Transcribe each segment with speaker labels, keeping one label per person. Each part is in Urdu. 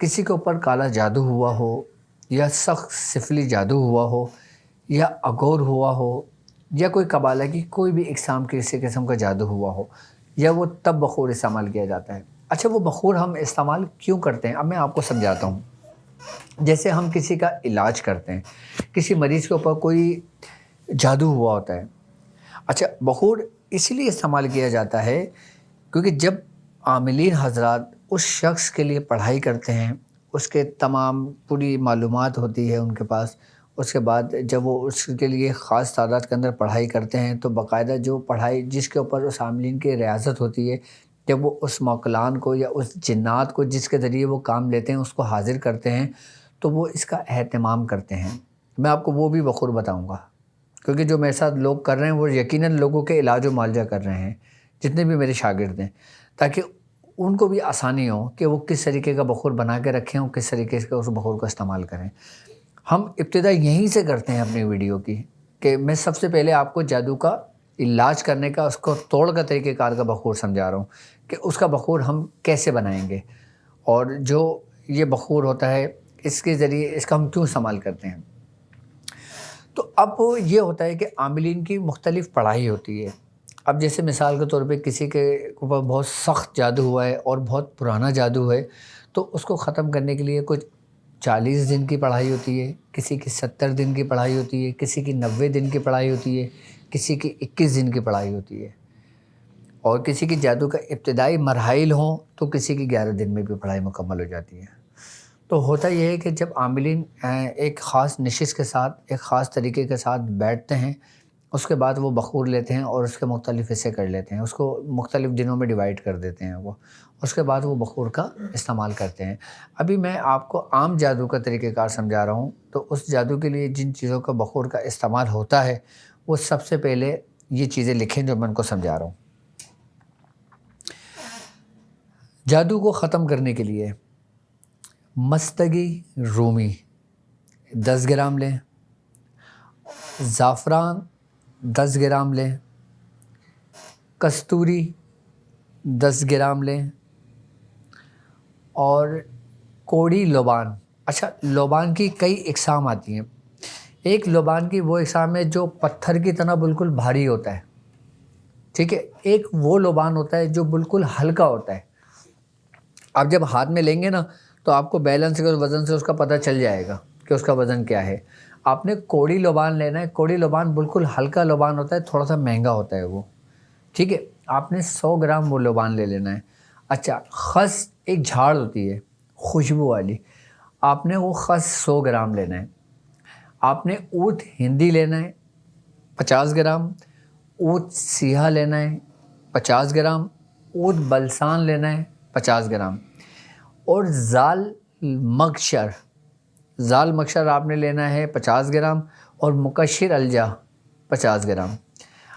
Speaker 1: کسی کے اوپر کالا جادو ہوا ہو یا سخت سفلی جادو ہوا ہو یا اغور ہوا ہو یا کوئی قبالہ کی کوئی بھی اقسام کے کسی قسم کا جادو ہوا ہو، یا وہ تب بخور استعمال کیا جاتا ہے۔ اچھا، وہ بخور ہم استعمال کیوں کرتے ہیں؟ اب میں آپ کو سمجھاتا ہوں۔ جیسے ہم کسی کا علاج کرتے ہیں، کسی مریض کے اوپر کوئی جادو ہوا ہوتا ہے، اچھا بخور اس لیے استعمال کیا جاتا ہے کیونکہ جب عاملین حضرات اس شخص کے لیے پڑھائی کرتے ہیں، اس کے تمام پوری معلومات ہوتی ہے ان کے پاس، اس کے بعد جب وہ اس کے لیے خاص تعداد کے اندر پڑھائی کرتے ہیں تو باقاعدہ جو پڑھائی جس کے اوپر اس عاملین کی ریاضت ہوتی ہے، جب وہ اس موکلان کو یا اس جنات کو جس کے ذریعے وہ کام لیتے ہیں اس کو حاضر کرتے ہیں تو وہ اس کا اہتمام کرتے ہیں۔ میں آپ کو وہ بھی بخور بتاؤں گا، کیونکہ جو میرے ساتھ لوگ کر رہے ہیں وہ یقیناً لوگوں کے علاج و معالجہ کر رہے ہیں، جتنے بھی میرے شاگرد ہیں، تاکہ ان کو بھی آسانی ہو کہ وہ کس طریقے کا بخور بنا کے رکھیں اور کس طریقے سے اس بخور کو استعمال کریں۔ ہم ابتدا یہیں سے کرتے ہیں اپنی ویڈیو کی، کہ میں سب سے پہلے آپ کو جادو کا علاج کرنے کا، اس کو توڑ کا طریقہ کار کا بخور سمجھا رہا ہوں کہ اس کا بخور ہم کیسے بنائیں گے، اور جو یہ بخور ہوتا ہے اس کے ذریعے اس کا ہم کیوں استعمال کرتے ہیں۔ تو اب یہ ہوتا ہے کہ عاملین کی مختلف پڑھائی ہوتی ہے۔ اب جیسے مثال کے طور پہ کسی کے اوپر بہت سخت جادو ہوا ہے اور بہت پرانا جادو ہے، تو اس کو ختم کرنے کے لیے کچھ 40 دن کی پڑھائی ہوتی ہے، کسی کی 70 دن کی پڑھائی ہوتی ہے، کسی کی 90 دن کی پڑھائی ہوتی ہے، کسی کی 21 دن کی پڑھائی ہوتی ہے، اور کسی کی جادو کا ابتدائی مراحل ہوں تو کسی کی 11 دن میں بھی پڑھائی مکمل ہو جاتی ہے۔ تو ہوتا یہ ہے کہ جب عاملین ایک خاص نشست کے ساتھ، ایک خاص طریقے کے ساتھ بیٹھتے ہیں، اس کے بعد وہ بخور لیتے ہیں اور اس کے مختلف حصے کر لیتے ہیں، اس کو مختلف دنوں میں ڈیوائیڈ کر دیتے ہیں وہ، اس کے بعد وہ بخور کا استعمال کرتے ہیں۔ ابھی میں آپ کو عام جادو کا طریقہ کار سمجھا رہا ہوں، تو اس جادو کے لیے جن چیزوں کا بخور کا استعمال ہوتا ہے وہ سب سے پہلے یہ چیزیں لکھیں جو میں ان کو سمجھا رہا ہوں۔ جادو کو ختم کرنے کے لیے مستگی رومی 10 گرام لیں، زعفران 10 گرام لیں، کستوری 10 گرام لیں، اور کوڑی لوبان۔ اچھا، لوبان کی کئی اقسام آتی ہیں۔ ایک لوبان کی وہ اقسام ہے جو پتھر کی طرح بالکل بھاری ہوتا ہے، ٹھیک ہے۔ ایک وہ لوبان ہوتا ہے جو بالکل ہلکا ہوتا ہے، آپ جب ہاتھ میں لیں گے نا تو آپ کو بیلنس کے وزن سے اس کا پتہ چل جائے گا کہ اس کا وزن کیا ہے۔ آپ نے کوڑی لوبان لینا ہے۔ کوڑی لوبان بالکل ہلکا لوبان ہوتا ہے، تھوڑا سا مہنگا ہوتا ہے وہ، ٹھیک ہے۔ آپ نے 100 گرام وہ لوبان لے لینا ہے۔ اچھا، خس ایک جھاڑ ہوتی ہے خوشبو والی، آپ نے وہ خس 100 گرام لینا ہے۔ آپ نے اونٹ ہندی لینا ہے 50 گرام، اونٹ سیاہ لینا ہے 50 گرام، اونٹ بلسان لینا ہے 50 گرام، اور زال مکشر آپ نے لینا ہے 50 گرام، اور مکشر الجا 50 گرام۔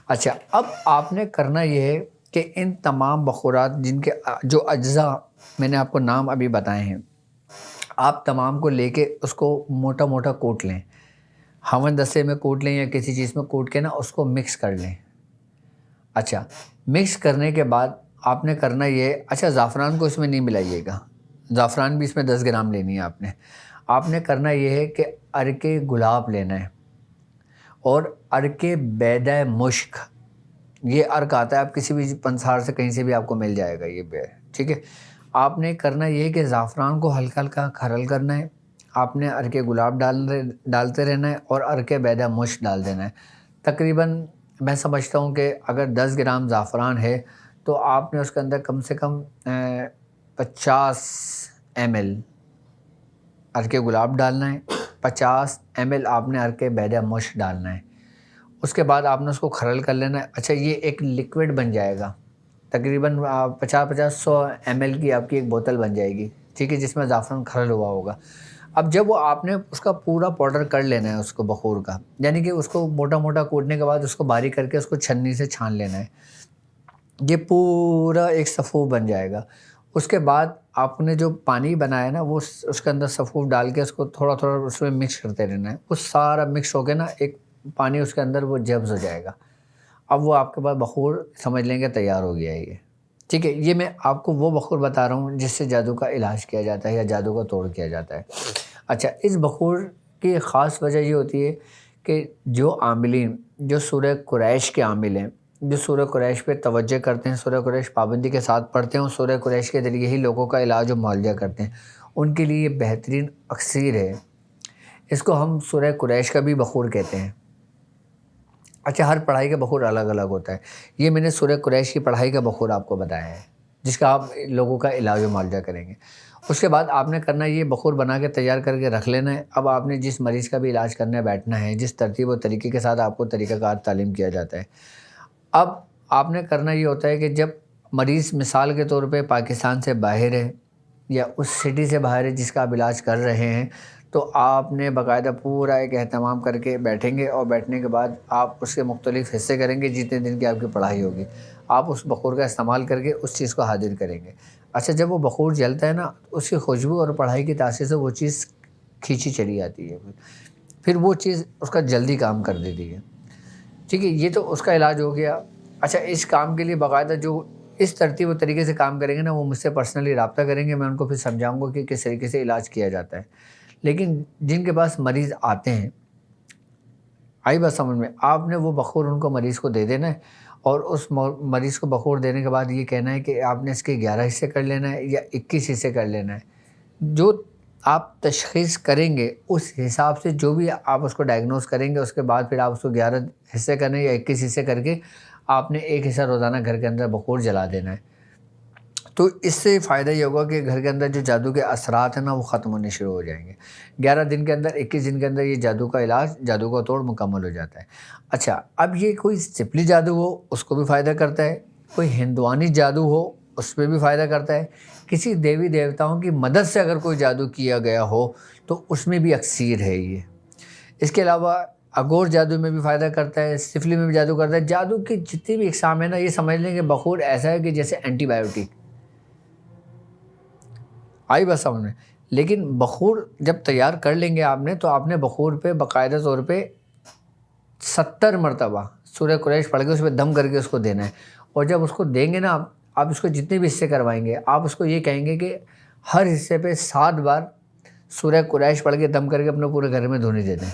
Speaker 1: اچھا، اب آپ نے کرنا یہ ہے کہ ان تمام بخورات جن کے جو اجزاء میں نے آپ کو نام ابھی بتائے ہیں، آپ تمام کو لے کے اس کو موٹا موٹا کوٹ لیں، ہون دستے میں کوٹ لیں یا کسی چیز میں کوٹ کے نا اس کو مکس کر لیں۔ اچھا، مکس کرنے کے بعد آپ نے کرنا یہ، اچھا زعفران کو اس میں نہیں ملائیے گا، زعفران بھی اس میں 10 گرام لینی ہے آپ نے کرنا یہ ہے کہ عرق گلاب لینا ہے، اور عرق بیدہ مشک، یہ عرق آتا ہے، آپ کسی بھی پنسار سے کہیں سے بھی آپ کو مل جائے گا یہ ٹھیک ہے۔ آپ نے کرنا یہ کہ زعفران کو ہلکا ہلکا کھرل کرنا ہے، آپ نے عرق گلاب ڈالتے رہنا ہے، اور عرق بیدہ مشک ڈال دینا ہے۔ تقریباً میں سمجھتا ہوں کہ اگر 10 گرام زعفران ہے تو آپ نے اس کے اندر کم سے کم 50 ml عرق گلاب ڈالنا ہے، 50 ml آپ نے عرق بیدہ مشک ڈالنا ہے۔ اس کے بعد آپ نے اس کو کھرل کر لینا ہے۔ اچھا، یہ ایک لیکوڈ بن جائے گا، تقریباً 50-100 ml کی آپ کی ایک بوتل بن جائے گی، ٹھیک ہے، جس میں زعفران کھرل ہوا ہوگا۔ اب جب وہ آپ نے اس کا پورا پاؤڈر کر لینا ہے اس کو بخور کا، یعنی کہ اس کو موٹا موٹا کوٹنے کے بعد اس کو باریک کر کے اس کو چھننی سے چھان لینا ہے، یہ پورا ایک صفوف بن جائے گا۔ اس کے بعد آپ نے جو پانی بنایا نا وہ اس کے اندر صفوف ڈال کے اس کو تھوڑا تھوڑا اس میں مکس کرتے رہنا ہے، وہ سارا مکس ہو کے نا ایک پانی اس کے اندر وہ جذب ہو جائے گا۔ اب وہ آپ کے پاس بخور سمجھ لیں گے تیار ہو گیا ہے یہ، ٹھیک ہے، یہ میں آپ کو وہ بخور بتا رہا ہوں جس سے جادو کا علاج کیا جاتا ہے یا جادو کا توڑ کیا جاتا ہے۔ اچھا، اس بخور کی خاص وجہ یہ ہوتی ہے کہ جو عاملین، جو سورہ قریش کے عامل ہیں، جو سورہ قریش پہ توجہ کرتے ہیں، سورہ قریش پابندی کے ساتھ پڑھتے ہیں اور سورہ قریش کے ذریعے ہی لوگوں کا علاج و معالجہ کرتے ہیں، ان کے لیے یہ بہترین اکسیر ہے۔ اس کو ہم سورہ قریش کا بھی بخور کہتے ہیں۔ اچھا، ہر پڑھائی کا بخور الگ الگ ہوتا ہے۔ یہ میں نے سورہ قریش کی پڑھائی کا بخور آپ کو بتایا ہے، جس کا آپ لوگوں کا علاج و معالجہ کریں گے۔ اس کے بعد آپ نے کرنا یہ بخور بنا کے تیار کر کے رکھ لینا ہے۔ اب آپ نے جس مریض کا بھی علاج کرنا ہے، بیٹھنا ہے، جس ترتیب و طریقے کے ساتھ آپ کو طریقہ کار تعلیم کیا جاتا ہے۔ اب آپ نے کرنا یہ ہوتا ہے کہ جب مریض مثال کے طور پہ پاکستان سے باہر ہے یا اس سٹی سے باہر ہے جس کا آپ علاج کر رہے ہیں، تو آپ نے باقاعدہ پورا ایک اہتمام کر کے بیٹھیں گے، اور بیٹھنے کے بعد آپ اس کے مختلف حصے کریں گے۔ جتنے دن کی آپ کی پڑھائی ہوگی، آپ اس بخور کا استعمال کر کے اس چیز کو حاضر کریں گے۔ اچھا، جب وہ بخور جلتا ہے نا، اس کی خوشبو اور پڑھائی کی تاثیر سے وہ چیز کھینچی چلی آتی ہے، پھر وہ چیز اس کا جلدی کام کر دیتی ہے۔ ٹھیک ہے، یہ تو اس کا علاج ہو گیا۔ اچھا، اس کام کے لیے باقاعدہ جو اس ترتیب و طریقے سے کام کریں گے نا، وہ مجھ سے پرسنلی رابطہ کریں گے، میں ان کو پھر سمجھاؤں گا کہ کس طریقے سے علاج کیا جاتا ہے۔ لیکن جن کے پاس مریض آتے ہیں، آئی بات سمجھ میں، آپ نے وہ بخور ان کو مریض کو دے دینا ہے، اور اس مریض کو بخور دینے کے بعد یہ کہنا ہے کہ آپ نے اس کے 11 حصے کر لینا ہے یا 21 حصے کر لینا ہے۔ جو آپ تشخیص کریں گے اس حساب سے، جو بھی آپ اس کو ڈائگنوز کریں گے، اس کے بعد پھر آپ اس کو 11 حصے کرنے یا 21 حصے کر کے آپ نے ایک حصہ روزانہ گھر کے اندر بخور جلا دینا ہے۔ تو اس سے فائدہ یہ ہوگا کہ گھر کے اندر جو جادو کے اثرات ہیں نا، وہ ختم ہونے شروع ہو جائیں گے۔ 11 دن کے اندر، 21 دن کے اندر یہ جادو کا علاج، جادو کا توڑ مکمل ہو جاتا ہے۔ اچھا، اب یہ کوئی سپلی جادو ہو اس کو بھی فائدہ کرتا ہے، کوئی ہندوانی جادو ہو اس پہ بھی فائدہ کرتا ہے، کسی دیوی دیوتاؤں کی مدد سے اگر کوئی جادو کیا گیا ہو تو اس میں بھی اکسیر ہے یہ۔ اس کے علاوہ اگور جادو میں بھی فائدہ کرتا ہے، سفلی میں بھی جادو کرتا ہے۔ جادو کی جتنی بھی اقسام ہے نا، یہ سمجھ لیں کہ بخور ایسا ہے کہ جیسے اینٹی بایوٹک، آئی بس سمجھ میں۔ لیکن بخور جب تیار کر لیں گے آپ نے، تو آپ نے بخور پہ باقاعدہ طور پہ 70 مرتبہ سورہ قریش پڑھ کے اس پہ دم کر کے اس کو دینا ہے۔ اور جب اس کو دیں گے نا آپ اس کو جتنے بھی حصے کروائیں گے، آپ اس کو یہ کہیں گے کہ ہر حصے پہ 7 بار سورہ قریش پڑھ کے دم کر کے اپنے پورے گھر میں دھونے دیتے ہیں۔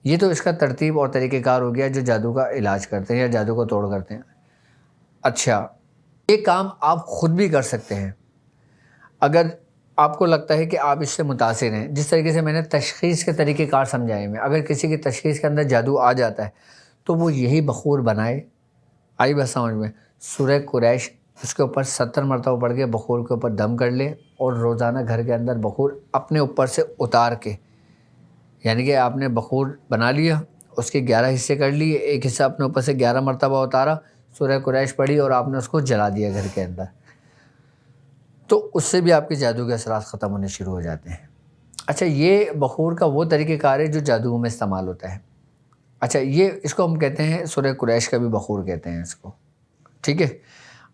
Speaker 1: یہ تو اس کا ترتیب اور طریقہ کار ہو گیا جو جادو کا علاج کرتے ہیں یا جادو کو توڑ کرتے ہیں۔ اچھا، یہ کام آپ خود بھی کر سکتے ہیں اگر آپ کو لگتا ہے کہ آپ اس سے متاثر ہیں۔ جس طریقے سے میں نے تشخیص کے طریقہ کار سمجھائے میں، اگر کسی کی تشخیص کے اندر جادو آ جاتا ہے تو وہ یہی بخور بنائے، آئی بات سمجھ میں، سورہ قریش اس کے اوپر 70 مرتبہ پڑھ کے بخور کے اوپر دم کر لے، اور روزانہ گھر کے اندر بخور اپنے اوپر سے اتار کے، یعنی کہ آپ نے بخور بنا لیا، اس کے 11 حصے کر لیے، ایک حصہ اپنے اوپر سے 11 مرتبہ اتارا، سورہ قریش پڑھی اور آپ نے اس کو جلا دیا گھر کے اندر، تو اس سے بھی آپ کے جادو کے اثرات ختم ہونے شروع ہو جاتے ہیں۔ اچھا، یہ بخور کا وہ طریقہ کار ہے جو جادو میں استعمال ہوتا ہے۔ اچھا، یہ اس کو ہم کہتے ہیں سورہ قریش کا بھی بخور کہتے ہیں اس کو، ٹھیک ہے۔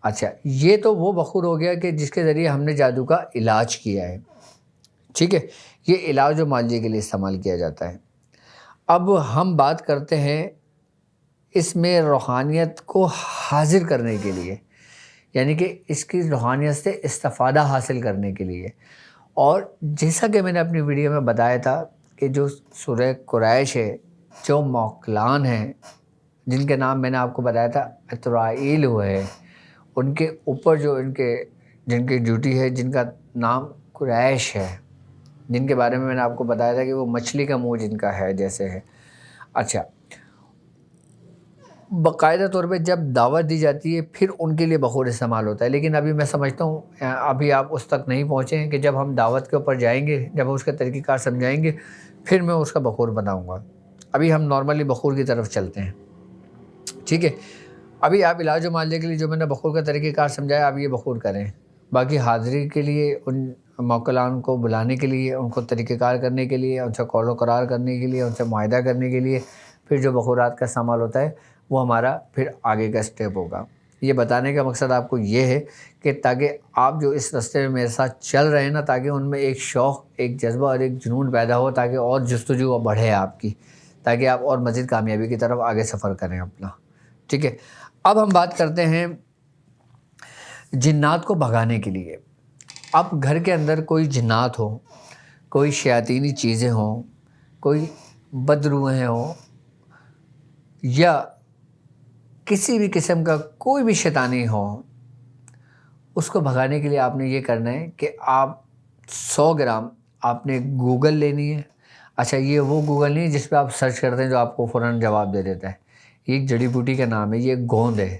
Speaker 1: اچھا، یہ تو وہ بخور ہو گیا کہ جس کے ذریعے ہم نے جادو کا علاج کیا ہے، ٹھیک ہے، یہ علاج و معالجے کے لیے استعمال کیا جاتا ہے۔ اب ہم بات کرتے ہیں اس میں روحانیت کو حاضر کرنے کے لیے، یعنی کہ اس کی روحانیت سے استفادہ حاصل کرنے کے لیے۔ اور جیسا کہ میں نے اپنی ویڈیو میں بتایا تھا کہ جو سورہ قریش ہے، جو موکلان ہیں جن کے نام میں نے آپ کو بتایا تھا اسرائیل ہوئے، ان کے اوپر جو جن کی ڈیوٹی ہے، جن کا نام قریش ہے، جن کے بارے میں نے آپ کو بتایا تھا کہ وہ مچھلی کا منہ جن کا ہے جیسے ہے۔ اچھا، باقاعدہ طور پہ جب دعوت دی جاتی ہے پھر ان کے لیے بخور استعمال ہوتا ہے، لیکن ابھی میں سمجھتا ہوں ابھی آپ اس تک نہیں پہنچے ہیں کہ جب ہم دعوت کے اوپر جائیں گے، جب اس کا طریقہ کار سمجھائیں گے، پھر میں اس کا بخور بناؤں گا۔ ابھی ہم نارملی بخور کی طرف چلتے ہیں، ٹھیک ہے۔ ابھی آپ علاج و معالجے کے لیے جو میں نے بخور کا طریقہ کار سمجھایا، آپ یہ بخور کریں۔ باقی حاضری کے لیے، ان موکلان کو بلانے کے لیے، ان کو طریقہ کار کرنے کے لیے، ان سے قول و قرار کرنے کے لیے، ان سے معاہدہ کرنے کے لیے پھر جو بخورات کا استعمال ہوتا ہے وہ ہمارا پھر آگے کا اسٹیپ ہوگا۔ یہ بتانے کا مقصد آپ کو یہ ہے کہ تاکہ آپ جو اس راستے میں میرے ساتھ چل رہے ہیں نا، تاکہ ان میں ایک شوق، ایک جذبہ اور ایک جنون پیدا ہو، تاکہ اور جستجو بڑھے آپ کی، تاکہ آپ اور مزید کامیابی کی طرف آگے سفر کریں اپنا، ٹھیک ہے۔ اب ہم بات کرتے ہیں جنات کو بھگانے کے لیے اب گھر کے اندر کوئی جنات ہو، کوئی شیاطینی چیزیں ہوں، کوئی بدروحیں ہوں، یا کسی بھی قسم کا کوئی بھی شیطانی ہو، اس کو بھگانے کے لیے آپ نے یہ کرنا ہے کہ آپ 100 گرام آپ نے گوگل لینی ہے۔ اچھا، یہ وہ گوگل نہیں جس پہ آپ سرچ کرتے ہیں جو آپ کو فوراً جواب دے دیتا ہے۔ یہ ایک جڑی بوٹی کا نام ہے، یہ گوند ہے۔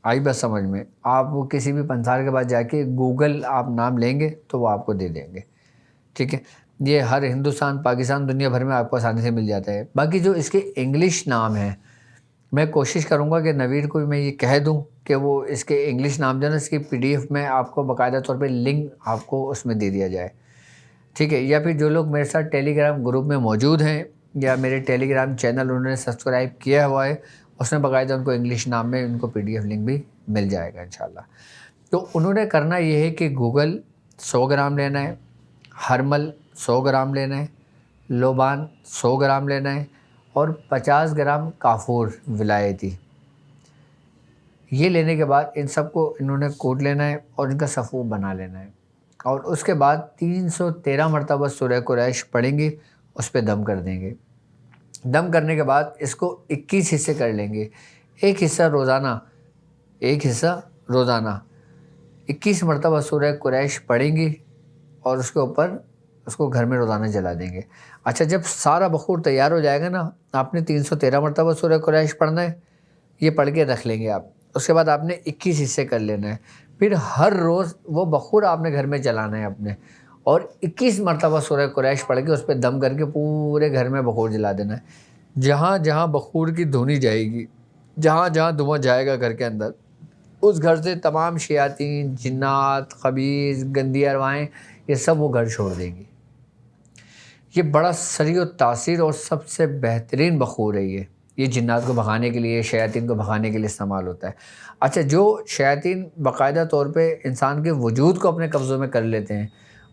Speaker 1: آئی بس سمجھ میں؟ آپ وہ کسی بھی پنسار کے پاس جا کے گوگل آپ نام لیں گے تو وہ آپ کو دے دیں گے، ٹھیک ہے؟ یہ ہر ہندوستان، پاکستان، دنیا بھر میں آپ کو آسانی سے مل جاتا ہے۔ باقی جو اس کے انگلش نام ہیں، میں کوشش کروں گا کہ نوید کو میں یہ کہہ دوں کہ وہ اس کے انگلش نام جو ہے نا، اس کی PDF میں آپ کو باقاعدہ طور پہ لنک آپ کو اس میں دے دیا جائے، ٹھیک ہے؟ یا پھر جو لوگ میرے ساتھ ٹیلی گرام گروپ میں موجود ہیں یا میرے ٹیلی گرام چینل انہوں نے سبسکرائب کیا ہوا ہے، اس میں باقاعدہ ان کو انگلش نام میں ان کو PDF لنک بھی مل جائے گا انشاءاللہ۔ تو انہوں نے کرنا یہ ہے کہ گوگل 100 گرام لینا ہے، ہرمل 100 گرام لینا ہے، لوبان 100 گرام لینا ہے، اور 50 گرام کافور ولایتی۔ یہ لینے کے بعد ان سب کو انہوں نے کوٹ لینا ہے اور ان کا صفو بنا لینا ہے، اور اس کے بعد 313 مرتبہ سورہ قریش پڑھیں گے، اس پہ دم کر دیں گے۔ دم کرنے کے بعد اس کو 21 حصے کر لیں گے، ایک حصہ روزانہ 21 مرتبہ سورہ قریش پڑھیں گے، اور اس کے اوپر اس کو گھر میں روزانہ جلا دیں گے۔ اچھا، جب سارا بخور تیار ہو جائے گا نا، آپ نے 313 مرتبہ سورہ قریش پڑھنا ہے، یہ پڑھ کے رکھ لیں گے آپ۔ اس کے بعد آپ نے 21 حصے کر لینا ہے، پھر ہر روز وہ بخور آپ نے گھر میں جلانا ہے اپنے، اور 21 مرتبہ سورہ قریش پڑھ کے اس پہ دم کر کے پورے گھر میں بخور جلا دینا ہے۔ جہاں جہاں بخور کی دھنی جائے گی، جہاں جہاں دھواں جائے گا گھر کے اندر، اس گھر سے تمام شیاطین، جنات، خبیث، گندی ارواحیں، یہ سب وہ گھر چھوڑ دیں گی۔ یہ بڑا سریع التاثیر اور سب سے بہترین بخور ہے یہ جنات کو بھگانے کے لیے، شیاطین کو بھگانے کے لیے استعمال ہوتا ہے۔ اچھا، جو شیاطین باقاعدہ طور پہ انسان کے وجود کو اپنے قبضے میں کر لیتے ہیں،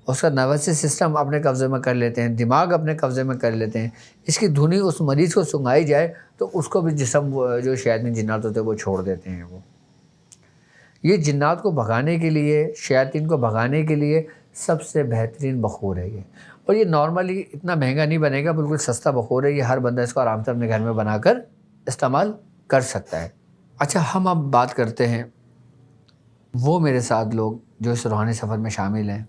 Speaker 1: اس کا نروس سسٹم اپنے قبضے میں کر لیتے ہیں، دماغ اپنے قبضے میں کر لیتے ہیں، اس کی دھنی اس مریض کو سنگھائی جائے تو اس کو بھی جسم جو شیاطین جنات ہوتے ہیں وہ چھوڑ دیتے ہیں۔ وہ یہ جنات کو بھگانے کے لیے، شیاطین کو بھگانے کے لیے سب سے بہترین بخور ہے یہ، اور یہ نارملی اتنا مہنگا نہیں بنے گا، بالکل سستا بخور ہے یہ، ہر بندہ اس کو آرام سے اپنے گھر میں بنا کر استعمال کر سکتا ہے۔ اچھا، ہم اب بات کرتے ہیں وہ میرے ساتھ لوگ جو اس روحانی سفر میں شامل ہیں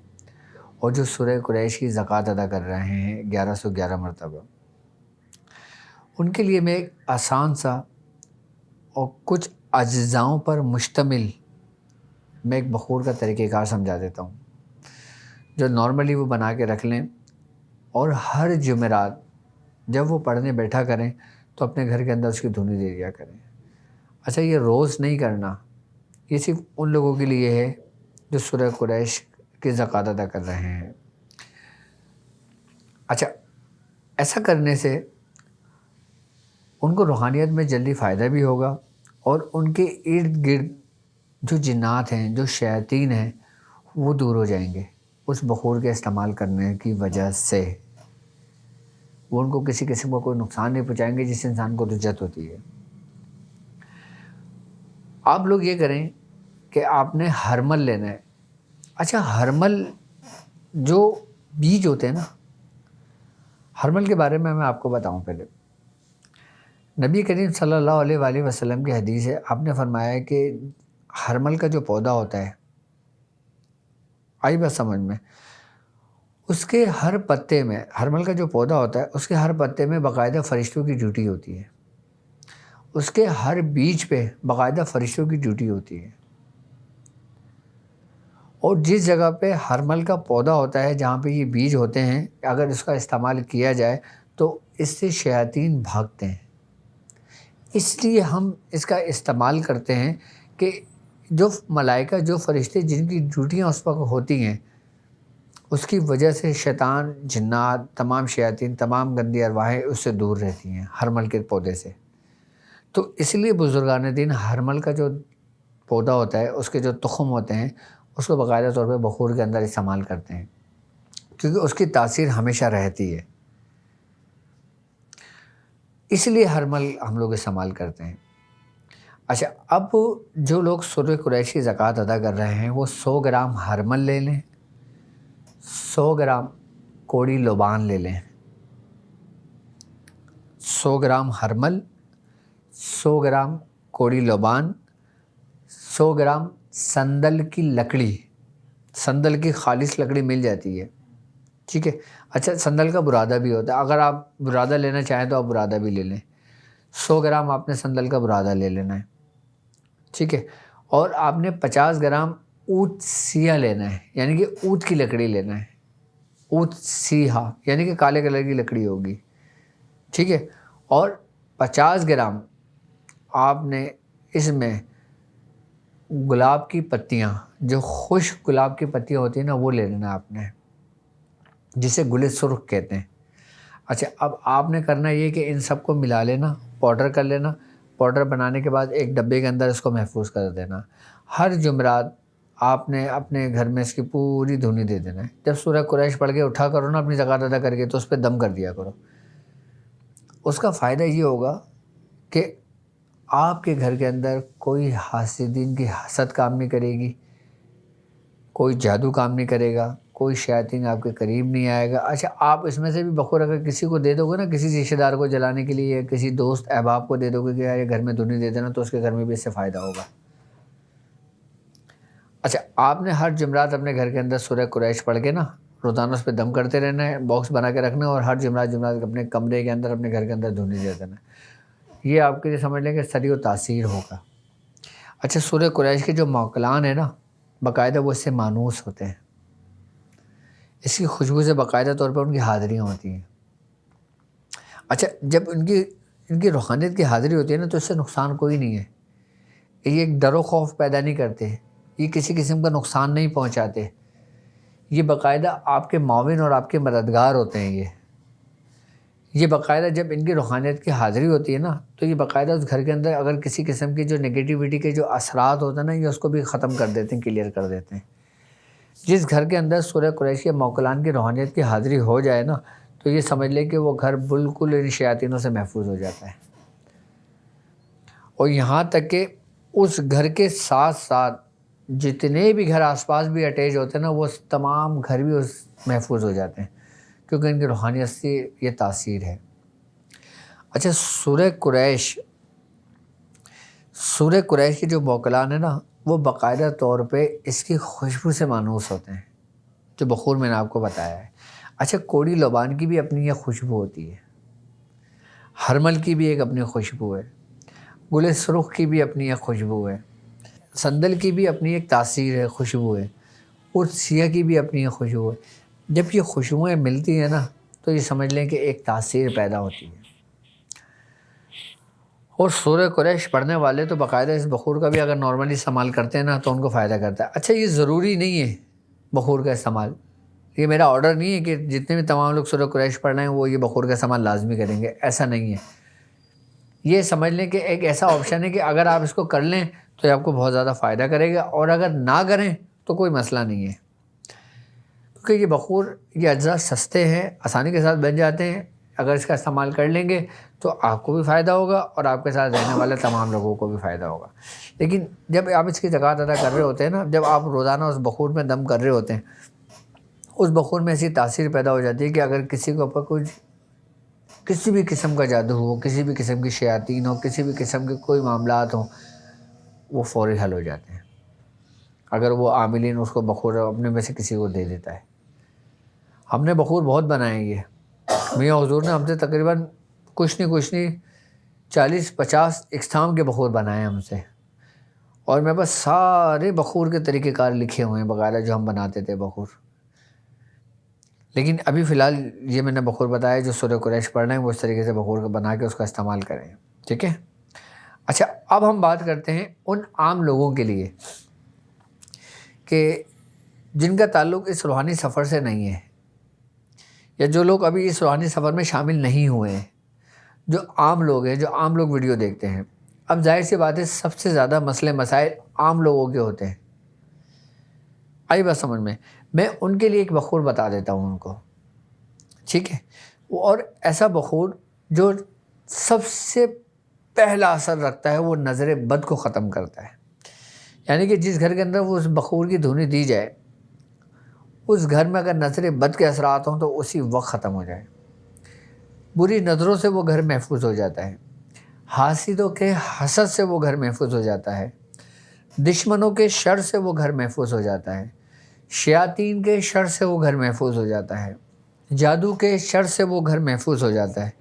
Speaker 1: اور جو سورہ قریش کی زکوٰۃ ادا کر رہے ہیں 1111 مرتبہ۔ ان کے لیے میں ایک آسان سا اور کچھ اجزاؤں پر مشتمل میں ایک بخور کا طریقہ کار سمجھا دیتا ہوں، جو نارملی وہ بنا کے رکھ لیں، اور ہر جمعرات جب وہ پڑھنے بیٹھا کریں تو اپنے گھر کے اندر اس کی دھنی دے دیا کریں۔ اچھا، یہ روز نہیں کرنا، یہ صرف ان لوگوں کے لیے ہے جو سورہ قریش کی زکوٰۃ ادا کر رہے ہیں۔ اچھا، ایسا کرنے سے ان کو روحانیت میں جلدی فائدہ بھی ہوگا، اور ان کے ارد گرد جو جنات ہیں، جو شیاطین ہیں، وہ دور ہو جائیں گے اس بخور کے استعمال کرنے کی وجہ سے۔ وہ ان کو کسی قسم کا کوئی نقصان نہیں پہنچائیں گے، جس سے انسان کو لذت ہوتی ہے۔ آپ لوگ یہ کریں کہ آپ نے ہرمل لینا ہے۔ اچھا، ہرمل جو بیج ہوتے ہیں نا، ہرمل کے بارے میں آپ کو بتاؤں پہلے۔ نبی کریم صلی اللہ علیہ وآلہ وسلم کی حدیث ہے، آپ نے فرمایا ہے کہ ہرمل کا جو پودا ہوتا ہے، آئی بات سمجھ میں، اس کے ہر پتے میں، ہرمل کا جو پودا ہوتا ہے اس کے ہر پتے میں باقاعدہ فرشتوں کی ڈیوٹی ہوتی ہے، اس کے ہر بیج پہ باقاعدہ فرشتوں کی ڈیوٹی ہوتی ہے، اور جس جگہ پہ ہرمل کا پودا ہوتا ہے، جہاں پہ یہ بیج ہوتے ہیں، اگر اس کا استعمال کیا جائے تو اس سے شیاطین بھاگتے ہیں۔ اس لیے ہم اس کا استعمال کرتے ہیں کہ جو ملائکہ، جو فرشتے جن کی ڈیوٹیاں اس وقت ہوتی ہیں، اس کی وجہ سے شیطان، جنات، تمام شیاطین، تمام گندی ارواحیں اس سے دور رہتی ہیں ہرمل کے پودے سے۔ تو اس لیے بزرگان دین ہرمل کا جو پودا ہوتا ہے، اس کے جو تخم ہوتے ہیں، اس کو باقاعدہ طور پہ بخور کے اندر استعمال کرتے ہیں، کیونکہ اس کی تاثیر ہمیشہ رہتی ہے۔ اس لیے ہرمل ہم لوگ استعمال کرتے ہیں۔ اچھا، اب جو لوگ سورہ قریش کی زکوٰۃ ادا کر رہے ہیں وہ 100 گرام ہرمل لے لیں، 100 گرام کوڑی لبان لے لیں، 100 گرام ہرمل، 100 گرام کوڑی لبان، 100 گرام سندل کی لکڑی، سندل کی خالص لکڑی مل جاتی ہے، ٹھیک ہے. اچھا، سندل کا برادہ بھی ہوتا ہے، اگر آپ برادہ لینا چاہیں تو آپ برادہ بھی لے لیں. 100 گرام آپ نے سندل کا برادہ لے لینا ہے، ٹھیک ہے. اور آپ نے 50 گرام اونٹ سیاہ لینا ہے، یعنی کہ اونٹ کی لکڑی لینا ہے، اونٹ سیاہ یعنی کہ کالے کلر کی لکڑی ہوگی، ٹھیک ہے. اور 50 گرام آپ نے اس میں گلاب کی پتیاں، جو خشک گلاب کی پتیاں ہوتی ہیں نا، وہ لے لینا آپ نے، جسے گل سرخ کہتے ہیں. اچھا، اب آپ نے کرنا یہ کہ ان سب کو ملا لینا، پاؤڈر کر لینا. پاؤڈر بنانے کے بعد ایک ڈبے کے اندر اس کو محفوظ کر دینا. ہر جمعرات آپ نے اپنے گھر میں اس کی پوری دھنی دے دینا ہے. جب سورہ قریش پڑھ کے اٹھا کرو نا اپنی زکوٰۃ ادا کر کے، تو اس پہ دم کر دیا کرو. اس کا فائدہ یہ ہوگا کہ آپ کے گھر کے اندر کوئی حاسدین کی حسد کام نہیں کرے گی، کوئی جادو کام نہیں کرے گا، کوئی شیاطین آپ کے قریب نہیں آئے گا. اچھا، آپ اس میں سے بھی بخور اگر کسی کو دے دو گے نا، کسی رشتہ دار کو جلانے کے لیے، یا کسی دوست احباب کو دے دو گے کہ یار یہ گھر میں دھنی دے دینا، تو اس کے گھر میں بھی اس سے فائدہ ہوگا. اچھا، آپ نے ہر جمعرات اپنے گھر کے اندر سورہ قریش پڑھ کے نا روزانہ اس پہ دم کرتے رہنا ہے، باکس بنا کے رکھنا ہے، اور ہر جمعرات اپنے کمرے کے اندر اپنے گھر کے اندر دھنی دے دینا ہے. یہ آپ کے لیے سمجھ لیں کہ سری و تاثیر ہوگا. اچھا، سورہ قریش کے جو موکلان ہیں نا، باقاعدہ وہ اس سے مانوس ہوتے ہیں، اس کی خوشبو سے باقاعدہ طور پر ان کی حاضریاں ہوتی ہیں. اچھا، جب ان کی روحانیت کی حاضری ہوتی ہے نا، تو اس سے نقصان کوئی نہیں ہے. یہ ایک ڈر و خوف پیدا نہیں کرتے، یہ کسی قسم کا نقصان نہیں پہنچاتے. یہ باقاعدہ آپ کے معاون اور آپ کے مددگار ہوتے ہیں. یہ باقاعدہ جب ان کی روحانیت کی حاضری ہوتی ہے نا، تو یہ باقاعدہ اس گھر کے اندر اگر کسی قسم کی جو نگیٹیوٹی کے جو اثرات ہوتے ہیں نا، یہ اس کو بھی ختم کر دیتے ہیں، کلیئر کر دیتے ہیں. جس گھر کے اندر سورہ قریش کے موکلان کی روحانیت کی حاضری ہو جائے نا، تو یہ سمجھ لیں کہ وہ گھر بالکل ان شیاطینوں سے محفوظ ہو جاتا ہے. اور یہاں تک کہ اس گھر کے ساتھ ساتھ جتنے بھی گھر آس پاس بھی اٹیچ ہوتے ہیں نا، وہ تمام گھر بھی محفوظ ہو جاتے ہیں، کیونکہ ان کی روحانیت سے یہ تاثیر ہے. اچھا، سورہ قریش کے جو موکلان ہیں نا، وہ باقاعدہ طور پہ اس کی خوشبو سے مانوس ہوتے ہیں، جو بخور میں نے آپ کو بتایا ہے. اچھا، کوڑی لبان کی بھی اپنی ایک خوشبو ہوتی ہے، ہرمل کی بھی ایک اپنی خوشبو ہے، گل سرخ کی بھی اپنی ایک خوشبو ہے، سندل کی بھی اپنی ایک تاثیر ہے، خوشبو ہے، اور سیاہ کی بھی اپنی ایک خوشبو ہے. جب یہ خوشبوئیں ملتی ہیں نا، تو یہ سمجھ لیں کہ ایک تاثیر پیدا ہوتی ہے. اور سورہ قریش پڑھنے والے تو باقاعدہ اس بخور کا بھی اگر نارملی استعمال کرتے ہیں نا، تو ان کو فائدہ کرتا ہے. اچھا، یہ ضروری نہیں ہے بخور کا استعمال، یہ میرا آرڈر نہیں ہے کہ جتنے بھی تمام لوگ سورہ قریش پڑھ رہے ہیں وہ یہ بخور کا استعمال لازمی کریں گے، ایسا نہیں ہے. یہ سمجھ لیں کہ ایک ایسا آپشن ہے کہ اگر آپ اس کو کر لیں تو یہ آپ کو بہت زیادہ فائدہ کرے گا، اور اگر نہ کریں تو کوئی مسئلہ نہیں ہے، کیونکہ یہ بخور، یہ اجزاء سستے ہیں، آسانی کے ساتھ بن جاتے ہیں. اگر اس کا استعمال کر لیں گے تو آپ کو بھی فائدہ ہوگا، اور آپ کے ساتھ رہنے والے تمام لوگوں کو بھی فائدہ ہوگا. لیکن جب آپ اس کی زکوٰۃ ادا کر رہے ہوتے ہیں نا، جب آپ روزانہ اس بخور میں دم کر رہے ہوتے ہیں، اس بخور میں ایسی تاثیر پیدا ہو جاتی ہے کہ اگر کسی کے اوپر کسی بھی قسم کا جادو ہو، کسی بھی قسم کی شیاطین ہو، کسی بھی قسم کے کوئی معاملات ہوں، وہ فوری حل ہو جاتے ہیں اگر وہ عاملین اس کو بخور اپنے میں سے کسی کو دے دیتا ہے. ہم نے بخور بہت بنائے، یہ میاں حضور نے ہم سے تقریباً کچھ نہیں 40-50 اقسام کے بخور بنائے ہم سے، اور میرے پاس سارے بخور کے طریقہ کار لکھے ہوئے ہیں بغیر جو ہم بناتے تھے بخور. لیکن ابھی فی الحال یہ میں نے بخور بتایا جو سورہ قریش پڑھ رہے ہیں، وہ اس طریقے سے بخور بنا کے اس کا استعمال کریں، ٹھیک ہے. اچھا، اب ہم بات کرتے ہیں ان عام لوگوں کے لیے کہ جن کا تعلق اس روحانی سفر سے نہیں ہے، یا جو لوگ ابھی اس روحانی سفر میں شامل نہیں ہوئے ہیں، جو عام لوگ ہیں، جو عام لوگ ویڈیو دیکھتے ہیں. اب ظاہر سی بات ہے، سب سے زیادہ مسئلے مسائل عام لوگوں کے ہوتے ہیں. آئی بات سمجھ میں ان کے لیے ایک بخور بتا دیتا ہوں ان کو، ٹھیک ہے. اور ایسا بخور جو سب سے پہلا اثر رکھتا ہے وہ نظر بد کو ختم کرتا ہے. یعنی کہ جس گھر کے اندر وہ اس بخور کی دھونی دی جائے اس گھر میں اگر نظر بد کے اثرات ہوں تو اسی وقت ختم ہو جائے. بری نظروں سے وہ گھر محفوظ ہو جاتا ہے. حاسدوں کے حسد سے وہ گھر محفوظ ہو جاتا ہے. دشمنوں کے شر سے وہ گھر محفوظ ہو جاتا ہے. شیاطین کے شر سے وہ گھر محفوظ ہو جاتا ہے. جادو کے شر سے وہ گھر محفوظ ہو جاتا ہے.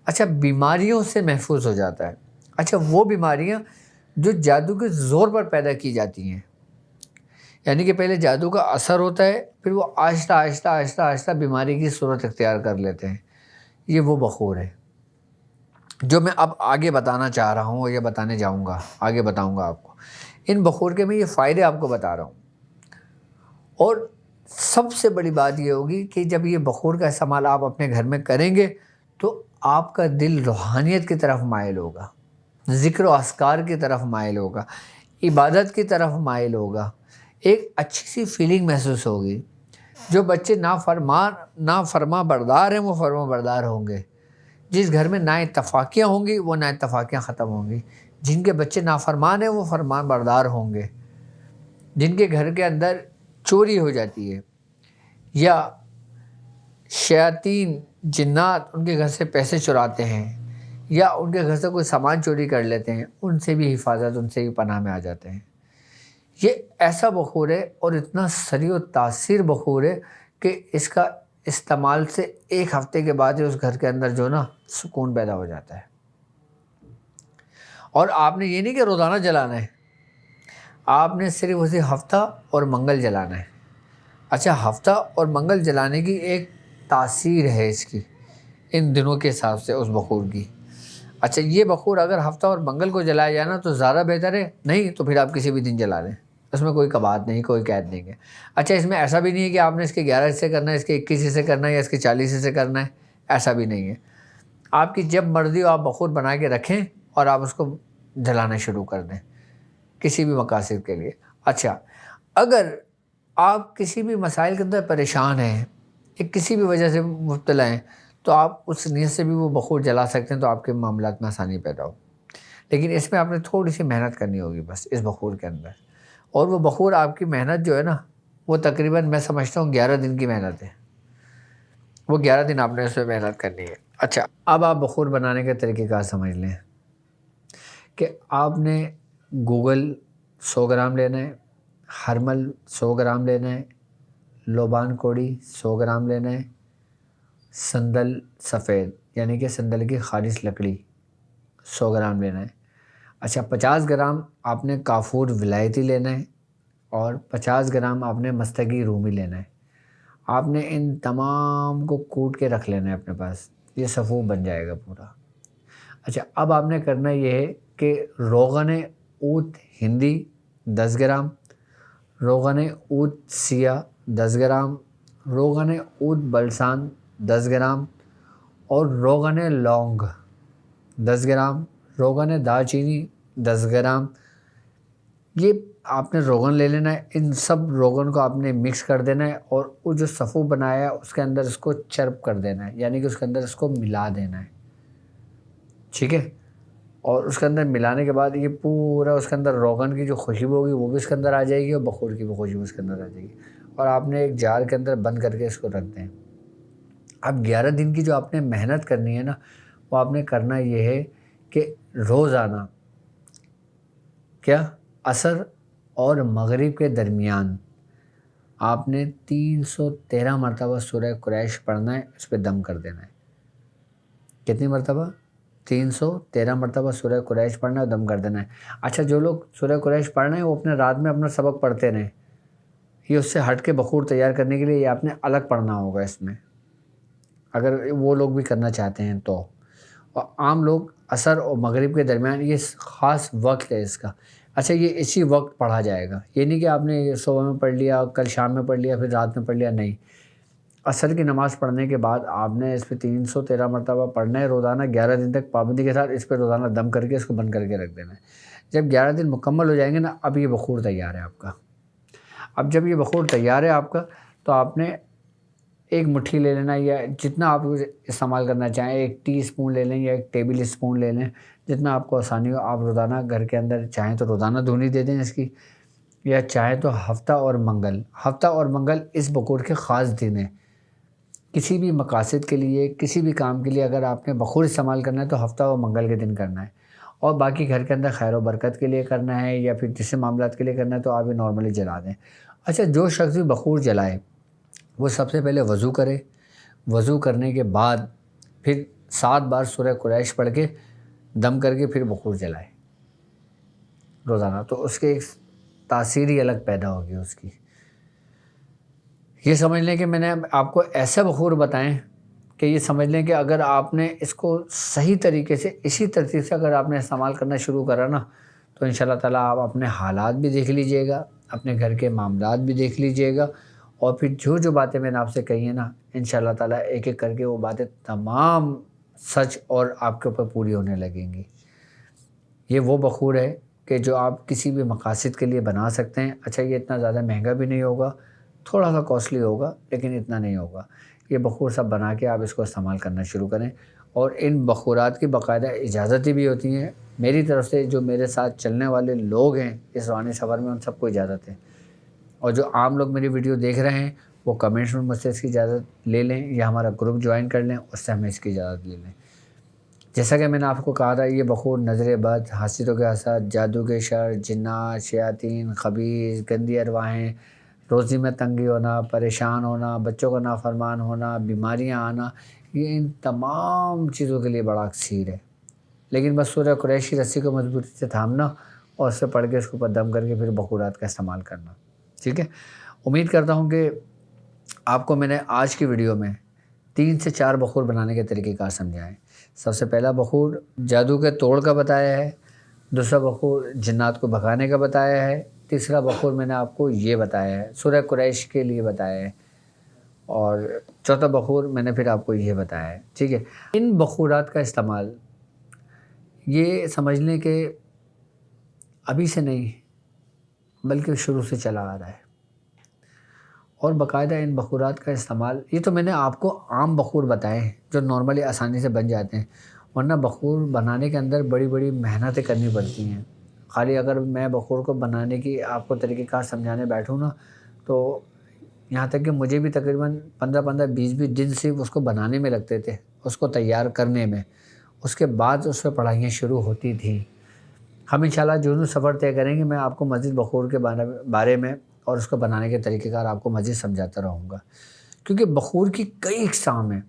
Speaker 1: اچھا بیماریوں سے محفوظ ہو جاتا ہے. اچھا وہ بیماریاں جو جادو کے زور پر پیدا کی جاتی ہیں، یعنی کہ پہلے جادو کا اثر ہوتا ہے پھر وہ آہستہ آہستہ آہستہ آہستہ بیماری کی صورت اختیار کر لیتے ہیں، یہ وہ بخور ہے جو میں اب آگے بتانا چاہ رہا ہوں، یا بتانے جاؤں گا، آگے بتاؤں گا آپ کو. ان بخور کے میں یہ فائدے آپ کو بتا رہا ہوں. اور سب سے بڑی بات یہ ہوگی کہ جب یہ بخور کا استعمال آپ اپنے گھر میں کریں گے تو آپ کا دل روحانیت کی طرف مائل ہوگا، ذکر و اذکار کی طرف مائل ہوگا، عبادت کی طرف مائل ہوگا. ایک اچھی سی فیلنگ محسوس ہوگی. جو بچے نافرما بردار ہیں وہ فرما بردار ہوں گے. جس گھر میں نا اتفاقیاں ہوں گی وہ نا اتفاقیاں ختم ہوں گی. جن کے بچے نافرمان ہیں وہ فرمان بردار ہوں گے. جن کے گھر کے اندر چوری ہو جاتی ہے یا شیاطین جنات ان کے گھر سے پیسے چراتے ہیں یا ان کے گھر سے کوئی سامان چوری کر لیتے ہیں، ان سے بھی حفاظت، ان سے بھی پناہ میں آ جاتے ہیں. یہ ایسا بخور ہے اور اتنا سریع و تاثیر بخور ہے کہ اس کا استعمال سے ایک ہفتے کے بعد ہی اس گھر کے اندر جو نا سکون پیدا ہو جاتا ہے. اور آپ نے یہ نہیں کہ روزانہ جلانا ہے، آپ نے صرف اسے ہفتہ اور منگل جلانا ہے. اچھا ہفتہ اور منگل جلانے کی ایک تاثیر ہے اس کی ان دنوں کے حساب سے اس بخور کی. اچھا یہ بخور اگر ہفتہ اور منگل کو جلایا جائے نا تو زیادہ بہتر ہے، نہیں تو پھر آپ کسی بھی دن جلا لیں، اس میں کوئی قباحت نہیں، کوئی قید نہیں ہے. اچھا اس میں ایسا بھی نہیں ہے کہ آپ نے اس کے 11 حصے کرنا ہے، اس کے 21 حصے کرنا ہے یا اس کے 40 حصے کرنا ہے، ایسا بھی نہیں ہے. آپ کی جب مرضی ہو آپ بخور بنا کے رکھیں اور آپ اس کو جلانا شروع کر دیں کسی بھی مقاصد کے لیے. اچھا اگر آپ کسی بھی مسائل کے اندر پریشان ہیں یا کسی بھی وجہ سے مبتلا ہیں تو آپ اس نیت سے بھی وہ بخور جلا سکتے ہیں تو آپ کے معاملات میں آسانی پیدا ہو. لیکن اس میں آپ نے تھوڑی سی محنت کرنی ہوگی بس اس بخور کے اندر. اور وہ بخور آپ کی محنت جو ہے نا وہ تقریباً میں سمجھتا ہوں 11 دن کی محنت ہے. وہ 11 دن آپ نے اس میں محنت کرنی ہے. اچھا اب آپ بخور بنانے کا طریقہ کار سمجھ لیں کہ آپ نے گوگل 100 گرام لینا ہے، ہرمل 100 گرام لینا ہے، لوبان کوڑی 100 گرام لینا ہے، سندل سفید یعنی کہ سندل کی خالص لکڑی 100 گرام لینا ہے. اچھا 50 گرام آپ نے کافور ولایتی لینا ہے اور 50 گرام آپ نے مستگی رومی لینا ہے. آپ نے ان تمام کو کوٹ کے رکھ لینا ہے اپنے پاس، یہ صفوف بن جائے گا پورا. اچھا اب آپ نے کرنا یہ ہے کہ روغن عود ہندی 10 گرام، روغن عود سیاہ 10 گرام، روغن عود بلسان 10 گرام اور روغن لونگ 10 گرام، روغن دارچینی 10 گرام. یہ آپ نے روغن لے لینا ہے. ان سب روغن کو آپ نے مکس کر دینا ہے اور وہ جو صفو بنایا ہے اس کے اندر اس کو چرپ کر دینا ہے، یعنی کہ اس کے اندر اس کو ملا دینا ہے. ٹھیک ہے. اور اس کے اندر ملانے کے بعد یہ پورا اس کے اندر روغن کی جو خوشبو ہوگی وہ بھی اس کے اندر آ جائے گی اور بخور کی بھی خوشبو اس کے اندر آ جائے گی. اور آپ نے ایک جار کے اندر بند کر کے اس کو رکھ دیں. اب 11 دن کی جو آپ نے محنت کرنی ہے نا وہ آپ نے کرنا یہ ہے کہ روزانہ کیا عصر اور مغرب کے درمیان آپ نے 313 مرتبہ سورہ قریش پڑھنا ہے، اس پہ دم کر دینا ہے. کتنی مرتبہ؟ 313 مرتبہ سورہ قریش پڑھنا ہے اور دم کر دینا ہے. اچھا جو لوگ سورہ قریش پڑھ رہے ہیں وہ اپنے رات میں اپنا سبق پڑھتے رہیں. یہ اس سے ہٹ کے بخور تیار کرنے کے لیے یہ آپ نے الگ پڑھنا ہوگا اس میں، اگر وہ لوگ بھی کرنا چاہتے ہیں تو. اور عام لوگ عصر اور مغرب کے درمیان یہ خاص وقت ہے اس کا. اچھا یہ اسی وقت پڑھا جائے گا، یہ نہیں کہ آپ نے صبح میں پڑھ لیا، کل شام میں پڑھ لیا، پھر رات میں پڑھ لیا، نہیں. عصر کی نماز پڑھنے کے بعد آپ نے اس پہ 313 مرتبہ پڑھنا ہے روزانہ 11 دن تک پابندی کے ساتھ. اس پہ روزانہ دم کر کے اس کو بند کر کے رکھ دینا ہے. جب 11 دن مکمل ہو جائیں گے نا اب یہ بخور تیار ہے آپ کا. اب جب یہ بخور تیار ہے آپ کا تو آپ نے ایک مٹھی لے لینا یا جتنا آپ استعمال کرنا چاہیں، 1 ٹی اسپون لے لیں یا 1 ٹیبل اسپون لے لیں، جتنا آپ کو آسانی ہو. آپ روزانہ گھر کے اندر چاہیں تو روزانہ دھونی دے دیں اس کی، یا چاہیں تو ہفتہ اور منگل اس بخور کے خاص دن ہیں. کسی بھی مقاصد کے لیے، کسی بھی کام کے لیے اگر آپ نے بخور استعمال کرنا ہے تو ہفتہ اور منگل کے دن کرنا ہے، اور باقی گھر کے اندر خیر و برکت کے لیے کرنا ہے یا پھر دوسرے معاملات کے لیے کرنا ہے تو آپ یہ نارملی جلا دیں. اچھا، جو شخص بھی بخور جلائے وہ سب سے پہلے وضو کرے. وضو کرنے کے بعد پھر 7 بار سورہ قریش پڑھ کے دم کر کے پھر بخور جلائے روزانہ، تو اس کے ایک تاثیر ہی الگ پیدا ہوگی اس کی. یہ سمجھ لیں کہ میں نے آپ کو ایسے بخور بتائیں کہ یہ سمجھ لیں کہ اگر آپ نے اس کو صحیح طریقے سے اسی ترتیب سے اگر آپ نے استعمال کرنا شروع کرا نا تو انشاءاللہ تعالیٰ آپ اپنے حالات بھی دیکھ لیجئے گا، اپنے گھر کے معاملات بھی دیکھ لیجئے گا، اور پھر جو باتیں میں نے آپ سے کہی ہیں نا انشاءاللہ تعالیٰ ایک ایک کر کے وہ باتیں تمام سچ اور آپ کے اوپر پوری ہونے لگیں گی. یہ وہ بخور ہے کہ جو آپ کسی بھی مقاصد کے لیے بنا سکتے ہیں. اچھا، یہ اتنا زیادہ مہنگا بھی نہیں ہوگا، تھوڑا سا کاسٹلی ہوگا لیکن اتنا نہیں ہوگا. یہ بخور سب بنا کے آپ اس کو استعمال کرنا شروع کریں. اور ان بخورات کی باقاعدہ اجازتیں بھی ہوتی ہیں میری طرف سے. جو میرے ساتھ چلنے والے لوگ ہیں اس روحانی سفر میں ان سب کو اجازت ہے، اور جو عام لوگ میری ویڈیو دیکھ رہے ہیں وہ کمنٹس میں مجھ سے اس کی اجازت لے لیں یا ہمارا گروپ جوائن کر لیں، اس سے ہمیں اس کی اجازت لے لیں. جیسا کہ میں نے آپ کو کہا تھا، یہ بخور نظر بد، حاسدوں کے حسد، جادو کے شر، جنات، شیاطین، خبیث، گندی ارواحیں، روزی میں تنگی ہونا، پریشان ہونا، بچوں کا نافرمان ہونا، بیماریاں آنا، یہ ان تمام چیزوں کے لیے بڑا اکسیر ہے. لیکن بس سورہ قریش کی رسی کو مضبوطی سے تھامنا اور اس سے پڑھ کے اس کے اوپر دم کر کے پھر بخورات کا استعمال کرنا. ٹھیک ہے، امید کرتا ہوں کہ آپ کو میں نے آج کی ویڈیو میں 3 سے 4 بخور بنانے کے طریقہ کار سمجھائیں. سب سے پہلا بخور جادو کے توڑ کا بتایا ہے، دوسرا بخور جنات کو بھگانے کا بتایا ہے، تیسرا بخور میں نے آپ کو یہ بتایا ہے سورہ قریش کے لیے بتایا ہے، اور چوتھا بخور میں نے پھر آپ کو یہ بتایا ہے. ٹھیک ہے، ان بخورات کا استعمال یہ سمجھ لیں کہ ابھی سے نہیں بلکہ شروع سے چلا آ رہا ہے. اور باقاعدہ ان بخورات کا استعمال، یہ تو میں نے آپ کو عام بخور بتائے ہیں جو نارملی آسانی سے بن جاتے ہیں، ورنہ بخور بنانے کے اندر بڑی بڑی محنتیں کرنی پڑتی ہیں. خالی اگر میں بخور کو بنانے کی آپ کو طریقہ کار سمجھانے بیٹھوں نا تو یہاں تک کہ مجھے بھی تقریباً 15 20 دن صرف اس کو بنانے میں لگتے تھے، اس کو تیار کرنے میں. اس کے بعد اس پہ پڑھائیاں شروع ہوتی تھیں. ہم انشاءاللہ جو سفر طے کریں گے میں آپ کو مزید بخور کے بارے میں اور اس کو بنانے کے طریقہ کار آپ کو مزید سمجھاتا رہوں گا، کیونکہ بخور کی کئی اقسام ہیں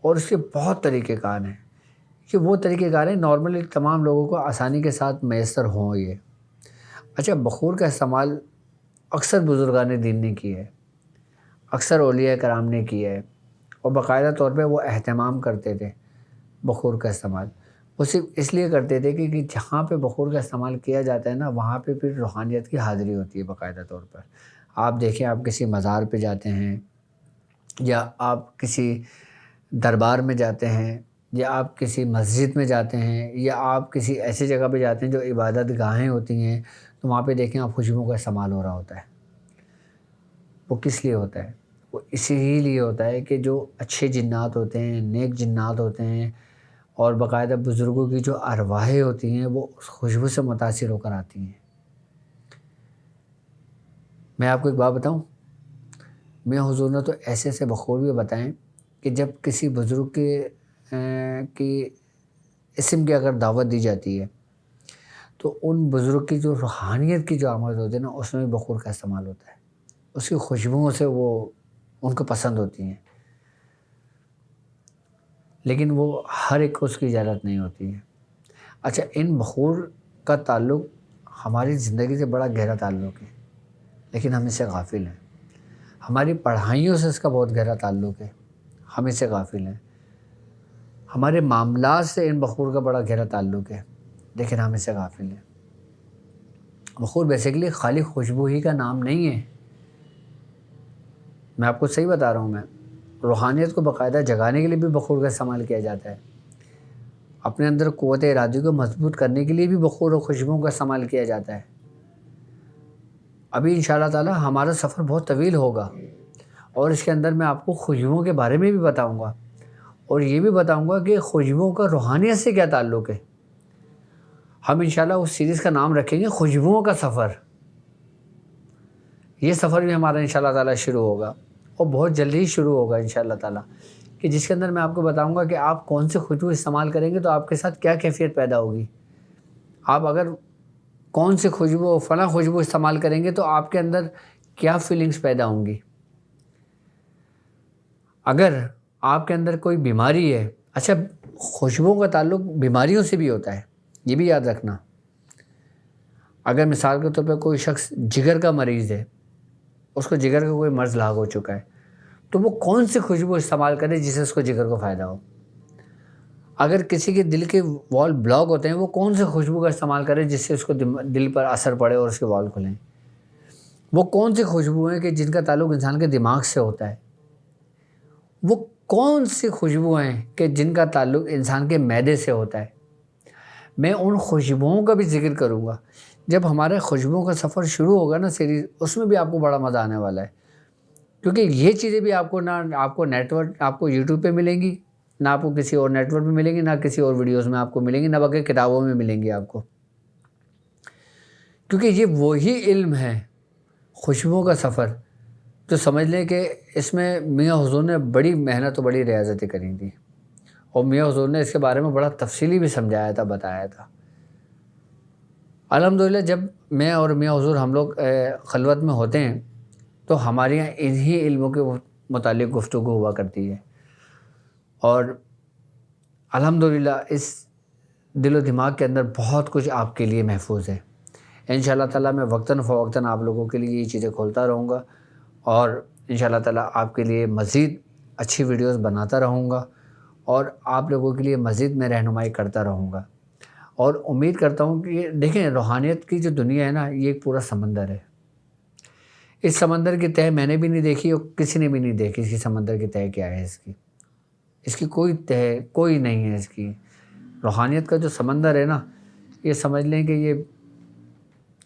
Speaker 1: اور اس کے بہت طریقہ کار ہیں کہ وہ طریقہ کار ہیں نارملی تمام لوگوں کو آسانی کے ساتھ میسر ہوں یہ. اچھا، بخور کا استعمال اکثر بزرگان دین نے کی ہے، اکثر اولیاء کرام نے کی ہے، اور باقاعدہ طور پہ وہ اہتمام کرتے تھے بخور کا استعمال. وہ صرف اس لیے کرتے تھے کہ جہاں پہ بخور کا استعمال کیا جاتا ہے نا وہاں پہ پھر روحانیت کی حاضری ہوتی ہے باقاعدہ طور پر. آپ دیکھیں، آپ کسی مزار پہ جاتے ہیں یا آپ کسی دربار میں جاتے ہیں یا آپ کسی مسجد میں جاتے ہیں یا آپ کسی ایسی جگہ پہ جاتے ہیں جو عبادت گاہیں ہوتی ہیں، تو وہاں پہ دیکھیں آپ خوشبوؤں کا استعمال ہو رہا ہوتا ہے. وہ کس لیے ہوتا ہے؟ وہ اسی ہی لیے ہوتا ہے کہ جو اچھے جنات ہوتے ہیں، نیک جنات ہوتے ہیں، اور باقاعدہ بزرگوں کی جو ارواحیں ہوتی ہیں وہ اس خوشبو سے متاثر ہو کر آتی ہیں. میں آپ کو ایک بات بتاؤں، میں حضور نے تو ایسے ایسے بخور بھی بتائیں کہ جب کسی بزرگ کی اسم کی اگر دعوت دی جاتی ہے تو ان بزرگ کی جو روحانیت کی جو آمد ہوتی ہے نا اس میں بھی بخور کا استعمال ہوتا ہے. اس کی خوشبوؤں سے وہ ان کو پسند ہوتی ہیں، لیکن وہ ہر ایک کو اس کی اجازت نہیں ہوتی ہے. اچھا، ان بخور کا تعلق ہماری زندگی سے بڑا گہرا تعلق ہے، لیکن ہم اس سے غافل ہیں. ہماری پڑھائیوں سے اس کا بہت گہرا تعلق ہے، ہم اس سے غافل ہیں. ہمارے معاملات سے ان بخور کا بڑا گہرا تعلق ہے، لیکن ہم اس سے غافل ہیں. بخور بیسیکلی خالی خوشبو ہی کا نام نہیں ہے، میں آپ کو صحیح بتا رہا ہوں. میں روحانیت کو باقاعدہ جگانے کے لیے بھی بخور کا استعمال کیا جاتا ہے. اپنے اندر قوت ارادی کو مضبوط کرنے کے لیے بھی بخور اور خوشبوؤں کا استعمال کیا جاتا ہے. ابھی انشاءاللہ تعالی ہمارا سفر بہت طویل ہوگا اور اس کے اندر میں آپ کو خوشبوؤں کے بارے میں بھی بتاؤں گا، اور یہ بھی بتاؤں گا کہ خوشبوؤں کا روحانیت سے کیا تعلق ہے۔ ہم انشاءاللہ اس سیریز کا نام رکھیں گے خوشبوؤں کا سفر۔ یہ سفر بھی ہمارا انشاءاللہ تعالیٰ شروع ہوگا، اور بہت جلدی ہی شروع ہوگا انشاءاللہ تعالیٰ، کہ جس کے اندر میں آپ کو بتاؤں گا کہ آپ کون سی خوشبو استعمال کریں گے تو آپ کے ساتھ کیا کیفیت پیدا ہوگی۔ آپ اگر کون سی خوشبو فلاں خوشبو استعمال کریں گے تو آپ کے اندر کیا فیلنگز پیدا ہوں گی۔ اگر آپ کے اندر کوئی بیماری ہے، اچھا خوشبوؤں کا تعلق بیماریوں سے بھی ہوتا ہے، یہ بھی یاد رکھنا۔ اگر مثال کے طور پہ کوئی شخص جگر کا مریض ہے، اس کو جگر کا کوئی مرض لاحق ہو چکا ہے، تو وہ کون سی خوشبو استعمال کرے جس سے اس کو جگر کو فائدہ ہو۔ اگر کسی کے دل کے وال بلاک ہوتے ہیں، وہ کون سے خوشبو کا استعمال کرے جس سے اس کو دل پر اثر پڑے اور اس کے وال کھلیں۔ وہ کون سی خوشبو ہیں کہ جن کا تعلق انسان کے دماغ سے ہوتا ہے۔ وہ کون سی خوشبو ہیں کہ جن کا تعلق انسان کے معدے سے ہوتا ہے۔ میں ان خوشبوؤں کا بھی ذکر کروں گا۔ جب ہمارے خوشبوؤں کا سفر شروع ہوگا نا سیریز، اس میں بھی آپ کو بڑا مزہ آنے والا ہے، کیونکہ یہ چیزیں بھی آپ کو نیٹ ورک آپ کو یوٹیوب پہ ملیں گی، نہ آپ کو کسی اور نیٹ ورک پہ ملیں گی، نہ کسی اور ویڈیوز میں آپ کو ملیں گی، نہ بلکہ کتابوں میں ملیں گی آپ کو، کیونکہ یہ وہی علم ہے خوشبوؤں کا سفر جو سمجھ لیں کہ اس میں میاں حضور نے بڑی محنت و بڑی ریاضتیں کری تھیں، اور میاں حضور نے اس کے بارے میں بڑا تفصیلی بھی سمجھایا تھا، بتایا تھا۔ الحمدللہ جب میں اور میاں حضور ہم لوگ خلوت میں ہوتے ہیں تو ہمارے یہاں انہی علموں کے متعلق گفتگو ہوا کرتی ہے، اور الحمدللہ اس دل و دماغ کے اندر بہت کچھ آپ کے لیے محفوظ ہے۔ انشاءاللہ تعالیٰ میں وقتاً فوقتاً آپ لوگوں کے لیے یہ چیزیں کھولتا رہوں گا، اور انشاءاللہ تعالیٰ آپ کے لیے مزید اچھی ویڈیوز بناتا رہوں گا، اور آپ لوگوں کے لیے مزید میں رہنمائی کرتا رہوں گا۔ اور امید کرتا ہوں کہ دیکھیں روحانیت کی جو دنیا ہے نا، یہ ایک پورا سمندر ہے۔ اس سمندر کی تہہ میں نے بھی نہیں دیکھی، اور کسی نے بھی نہیں دیکھی اس کی سمندر کی تہہ کیا ہے۔ اس کی کوئی تہہ کوئی نہیں ہے۔ اس کی روحانیت کا جو سمندر ہے نا، یہ سمجھ لیں کہ یہ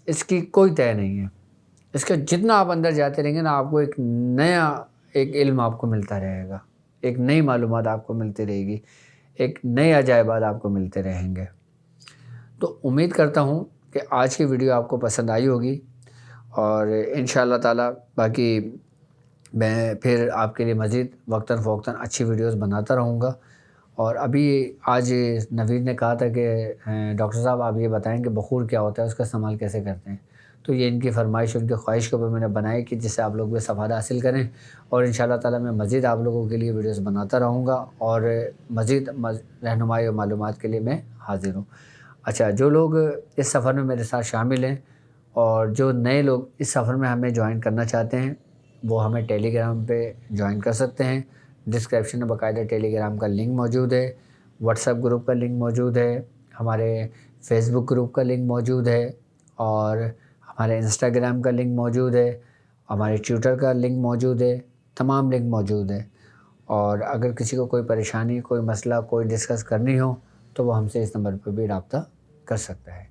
Speaker 1: اس کی کوئی تہہ نہیں ہے۔ اس کا جتنا آپ اندر جاتے رہیں گے نا، آپ کو ایک نیا علم آپ کو ملتا رہے گا، ایک نئی معلومات آپ کو ملتی رہے گی، ایک نئے عجائبات آپ کو ملتے رہیں گے۔ تو امید کرتا ہوں کہ آج کی ویڈیو آپ کو پسند آئی ہوگی، اور انشاءاللہ تعالیٰ باقی میں پھر آپ کے لیے مزید وقتاً فوقتاً اچھی ویڈیوز بناتا رہوں گا۔ اور ابھی آج نوید نے کہا تھا کہ ڈاکٹر صاحب آپ یہ بتائیں کہ بخور کیا ہوتا ہے، اس کا استعمال کیسے کرتے ہیں، تو یہ ان کی فرمائش، ان کی خواہش کے اوپر میں نے بنائی کہ جس سے آپ لوگ بھی استفادہ حاصل کریں، اور انشاءاللہ تعالیٰ میں مزید آپ لوگوں کے لیے ویڈیوز بناتا رہوں گا، اور مزید رہنمائی اور معلومات کے لیے میں حاضر ہوں۔ اچھا، جو لوگ اس سفر میں میرے ساتھ شامل ہیں، اور جو نئے لوگ اس سفر میں ہمیں جوائن کرنا چاہتے ہیں، وہ ہمیں ٹیلی گرام پہ جوائن کر سکتے ہیں۔ ڈسکرپشن میں باقاعدہ ٹیلی گرام کا لنک موجود ہے، واٹس ایپ گروپ کا لنک موجود ہے، ہمارے فیس بک گروپ کا لنک موجود ہے، اور ہمارے انسٹاگرام کا لنک موجود ہے، ہمارے ٹویٹر کا لنک موجود ہے، تمام لنک موجود ہے۔ اور اگر کسی کو کوئی پریشانی، کوئی مسئلہ، کوئی ڈسکس کرنی ہو تو وہ ہم سے اس نمبر پہ بھی رابطہ کر سکتا ہے۔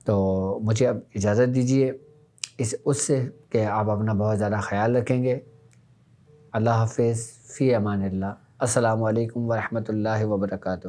Speaker 1: تو مجھے اب اجازت دیجیے اس سے کہ آپ اپنا بہت زیادہ خیال رکھیں گے۔ اللہ حافظ، فی امان اللہ۔ السلام علیکم ورحمۃ اللہ وبرکاتہ۔